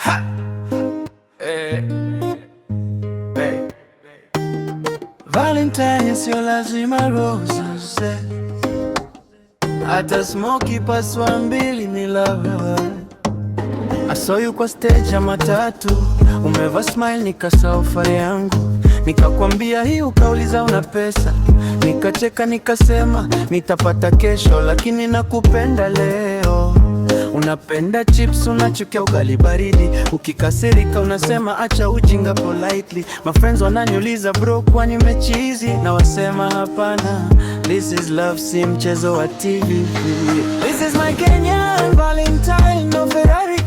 Ha! Eh, eh. Valentine sio lazima roses, hata smoky paswa mbili ni love. I saw you kwa stage ya matatu, umeva smile nikasahau fare yangu, nikakwambia hii ukauliza una pesa, nikacheka nikasema nitapata kesho, lakini nakupenda leo. Unapenda chips, unachukia ugali baridi, ukikasirika unasema acha ujinga politely. My friends wananiuliza bro kwani umechizi, na wasema hapana, this is love, si mchezo wa TV. This is my Kenyan Valentine, no Ferrari,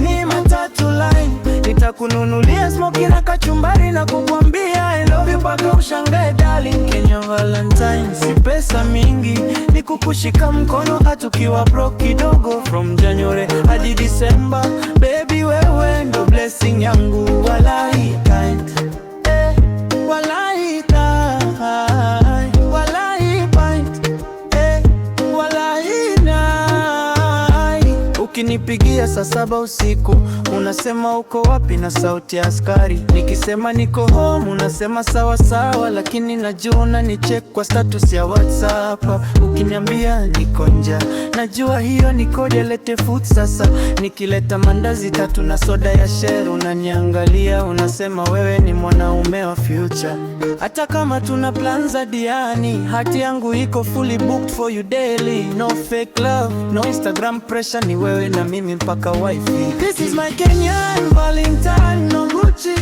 ni matatu line. Nitakununulia smoky na kachumbari na kukwambia I love you paka ushangae darling. Kenyan Valentine si pesa mingi, ni kukushika mkono hatukiwa broke kidogo. From January hadi December, baby wewe ndo blessing yangu. Walai kind, walai kind, walai kind, walai night. Ukinipigia saa 7 usiku unasema uko wapi na sauti ya askari, nikisema niko home unasema sawa sawa, lakini najua unanicheck kwa status ya WhatsApp. Ukiniambia niko nje najua hiyo ni kode, lete food sasa. Nikileta mandazi 3 na soda ya Shell unaniangalia unasema wewe ni mwanaume wa future. Hata kama tuna plans za diani, hati yangu iko fully booked for you daily. No fake love, no Instagram pressure, ni wewe na mimi mpaka wifi. This is my Kenyan Valentine, no Gucci,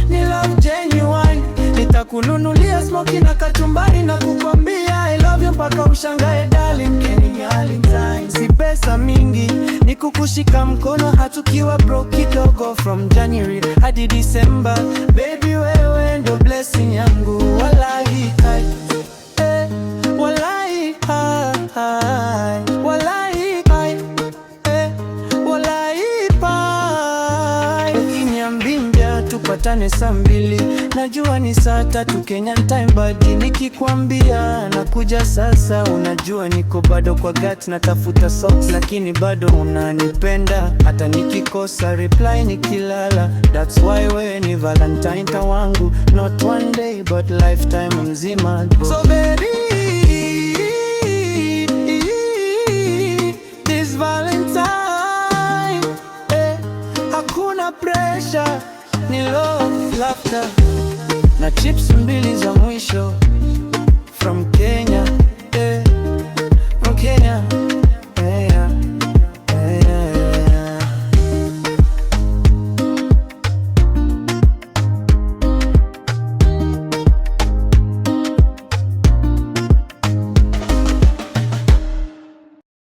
ni love genuine. Nitakununulia smoky na kachumbari na kukwambia I love you mpaka ushangae darling. Kenyan Valentine si pesa mingi, ni kukushika mkono hatukiwa broke kidogo. From January hadi December, baby wewe ndo blessing yangu. Walai hai, walai hai, walai hai, walai pai. Ukiniambia tupatane saa 2, najua ni saa 3 Kenyan time, but nikikwambia nakuja sasa, unajua niko bado kwa gut natafuta socks, lakini bado unanipenda hata nikikosa reply nikilala. That's why we ni Valentine wangu, not one day but lifetime mzima. So baby